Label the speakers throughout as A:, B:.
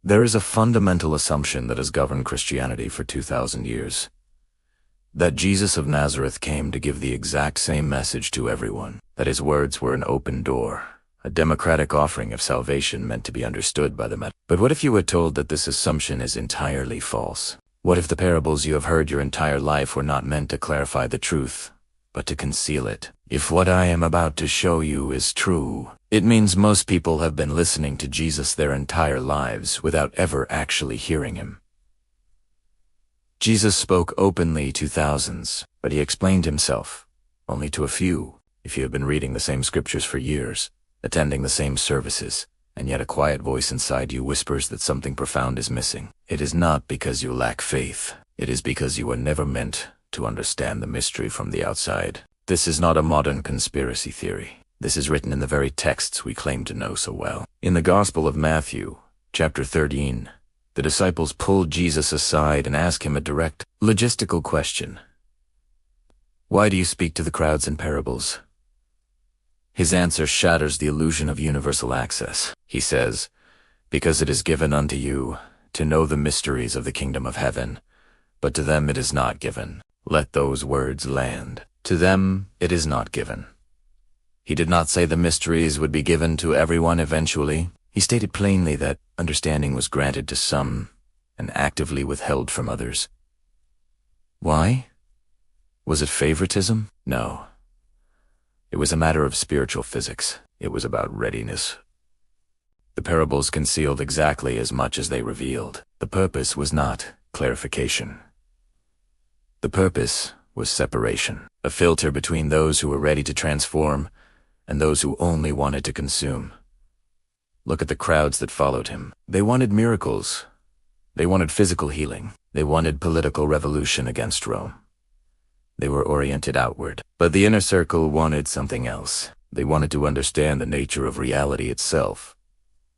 A: There is a fundamental assumption that has governed Christianity for 2,000 years. That Jesus of Nazareth came to give the exact same message to everyone, that his words were an open door, a democratic offering of salvation meant to be understood by the But what if you were told that this assumption is entirely false? What if the parables you have heard your entire life were not meant to clarify the truth, but to conceal it? If what I am about to show you is true, it means most people have been listening to Jesus their entire lives without ever actually hearing him. Jesus spoke openly to thousands, but he explained himself only to a few. If you have been reading the same scriptures for years, attending the same services, and yet a quiet voice inside you whispers that something profound is missing, it is not because you lack faith. It is because you were never meant to understand the mystery from the outside. This is not a modern conspiracy theory. This is written in the very texts we claim to know so well. In the Gospel of Matthew, chapter 13, the disciples pulled Jesus aside and asked him a direct, logistical question. Why do you speak to the crowds in parables? His answer shatters the illusion of universal access. He says, because it is given unto you to know the mysteries of the kingdom of heaven, but to them it is not given. Let those words land. To them it is not given. He did not say the mysteries would be given to everyone eventually. He stated plainly that understanding was granted to some and actively withheld from others. Why? Was it favoritism? No. It was a matter of spiritual physics. It was about readiness. The parables concealed exactly as much as they revealed. The purpose was not clarification. The purpose was separation, a filter between those who were ready to transform and those who only wanted to consume. Look at the crowds that followed him. They wanted miracles. They wanted physical healing. They wanted political revolution against Rome. They were oriented outward. But the inner circle wanted something else. They wanted to understand the nature of reality itself.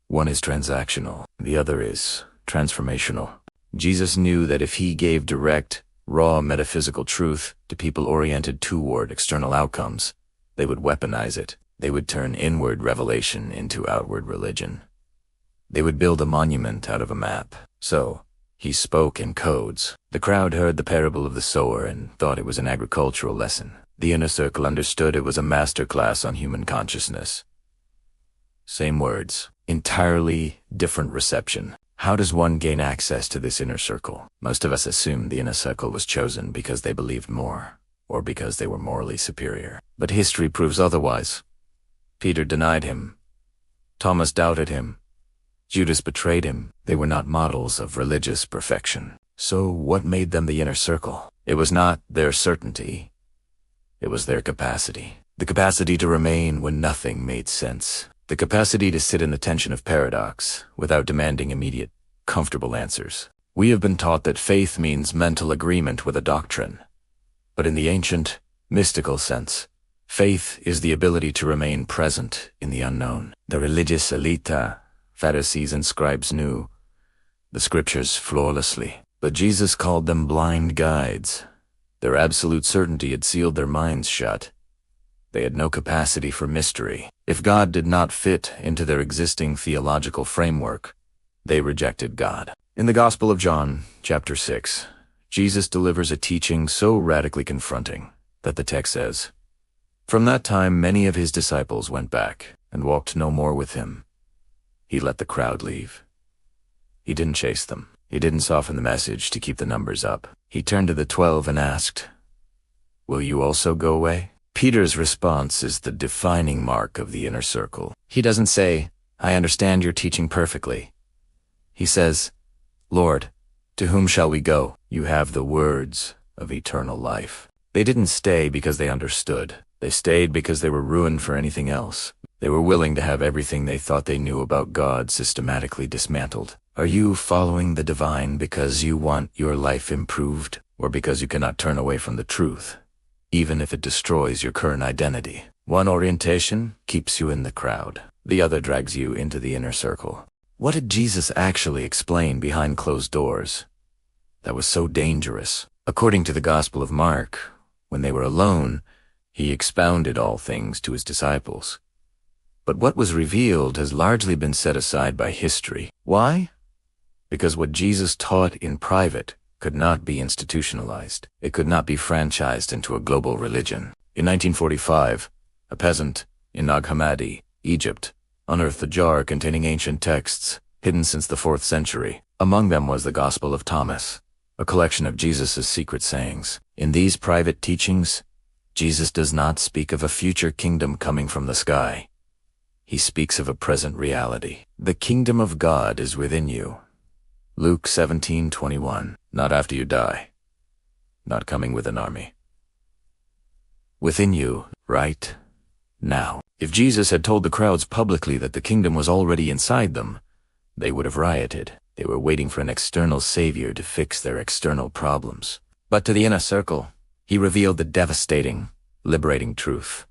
A: One is transactional, the other is transformational. Jesus knew that if he gave direct, raw metaphysical truth to people oriented toward external outcomes, they would weaponize it. They would turn inward revelation into outward religion. They would build a monument out of a map. So, he spoke in codes. The crowd heard the parable of the sower and thought it was an agricultural lesson. The inner circle understood it was a master class on human consciousness. Same words, entirely different reception. How does one gain access to this inner circle? Most of us assumed the inner circle was chosen because they believed more, or because they were morally superior. But history proves otherwise. Peter denied him. Thomas doubted him. Judas betrayed him. They were not models of religious perfection. So what made them the inner circle? It was not their certainty. It was their capacity. The capacity to remain when nothing made sense. The capacity to sit in the tension of paradox without demanding immediate, comfortable answers. We have been taught that faith means mental agreement with a doctrine. But in the ancient, mystical sense, faith is the ability to remain present in the unknown. The religious elite, Pharisees and scribes knew the scriptures flawlessly, but Jesus called them blind guides. Their absolute certainty had sealed their minds shut. They had no capacity for mystery. If God did not fit into their existing theological framework, they rejected God. In the Gospel of John, chapter 6, Jesus delivers a teaching so radically confronting that the text says, "From that time many of his disciples went back and walked no more with him. He let the crowd leave. He didn't chase them. He didn't soften the message to keep the numbers up. He turned to the 12 and asked, 'Will you also go away?'" Peter's response is the defining mark of the inner circle. He doesn't say, "I understand your teaching perfectly." He says, "Lord, to whom shall we go? You have the words of eternal life." They didn't stay because they understood. They stayed because they were ruined for anything else. They were willing to have everything they thought they knew about God systematically dismantled. Are you following the divine because you want your life improved, or because you cannot turn away from the truth, even if it destroys your current identity? One orientation keeps you in the crowd. The other drags you into the inner circle. What did Jesus actually explain behind closed doors that was so dangerous? According to the Gospel of Mark, when they were alone, he expounded all things to his disciples. But what was revealed has largely been set aside by history. Why? Because what Jesus taught in private could not be institutionalized. It could not be franchised into a global religion. In 1945, a peasant in Nag Hammadi, Egypt, unearthed a jar containing ancient texts hidden since the 4th century. Among them was the Gospel of Thomas, a collection of Jesus' secret sayings. In these private teachings, Jesus does not speak of a future kingdom coming from the sky. He speaks of a present reality. The kingdom of God is within you. Luke 17:21. Not after you die. Not coming with an army. Within you, right now. If Jesus had told the crowds publicly that the kingdom was already inside them, they would have rioted. They were waiting for an external savior to fix their external problems. But to the inner circle, he revealed the devastating, liberating truth.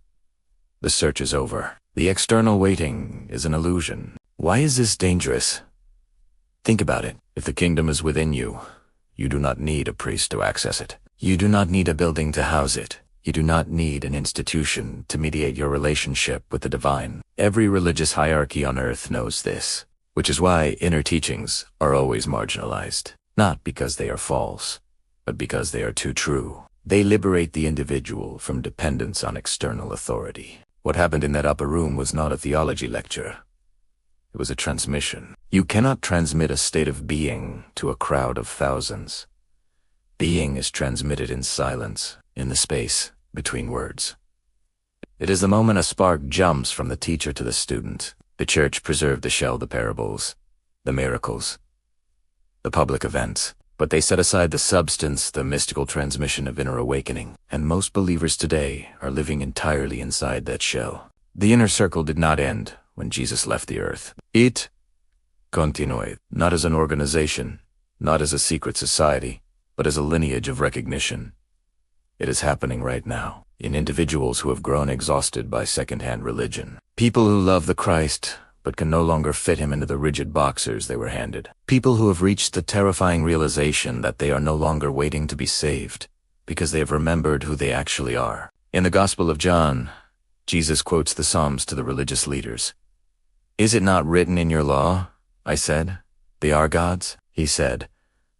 A: The search is over. The external waiting is an illusion. Why is this dangerous? Think about it. If the kingdom is within you, you do not need a priest to access it. You do not need a building to house it. You do not need an institution to mediate your relationship with the divine. Every religious hierarchy on earth knows this, which is why inner teachings are always marginalized. Not because they are false, but because they are too true. They liberate the individual from dependence on external authority. What happened in that upper room was not a theology lecture. It was a transmission. You cannot transmit a state of being to a crowd of thousands. Being is transmitted in silence, in the space between words. It is the moment a spark jumps from the teacher to the student. The church preserved the shell, the parables, the miracles, the public events, but they set aside the substance, the mystical transmission of inner awakening. And most believers today are living entirely inside that shell. The inner circle did not end when Jesus left the earth. It continued, not as an organization, not as a secret society, but as a lineage of recognition. It is happening right now, in individuals who have grown exhausted by second-hand religion. People who love the Christ, but can no longer fit him into the rigid boxers they were handed. People who have reached the terrifying realization that they are no longer waiting to be saved, because they have remembered who they actually are. In the Gospel of John, Jesus quotes the Psalms to the religious leaders. "Is it not written in your law?" I said. "They are God's?" He said,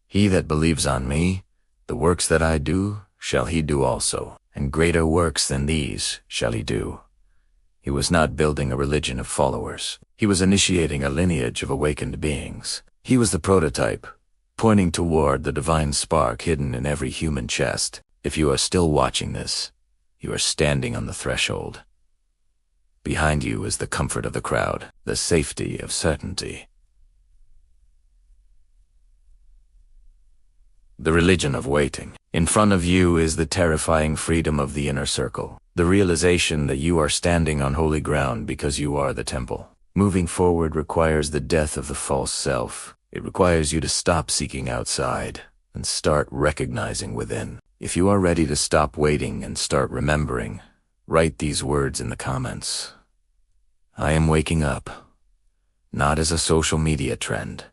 A: "He that believes on me, the works that I do, shall he do also, and greater works than these shall he do." He was not building a religion of followers. He was initiating a lineage of awakened beings. He was the prototype, pointing toward the divine spark hidden in every human chest. If you are still watching this, you are standing on the threshold. Behind you is the comfort of the crowd, the safety of certainty. The religion of waiting. In front of you is the terrifying freedom of the inner circle, the realization that you are standing on holy ground because you are the temple. Moving forward requires the death of the false self. It requires you to stop seeking outside and start recognizing within. If you are ready to stop waiting and start remembering, write these words in the comments. I am waking up, not as a social media trend,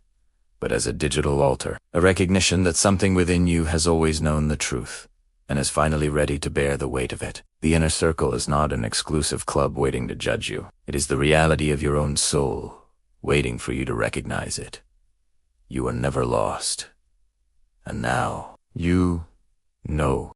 A: but as a digital altar, a recognition that something within you has always known the truth and is finally ready to bear the weight of it. The inner circle is not an exclusive club waiting to judge you. It is the reality of your own soul, waiting for you to recognize it. You are never lost. And now, you know.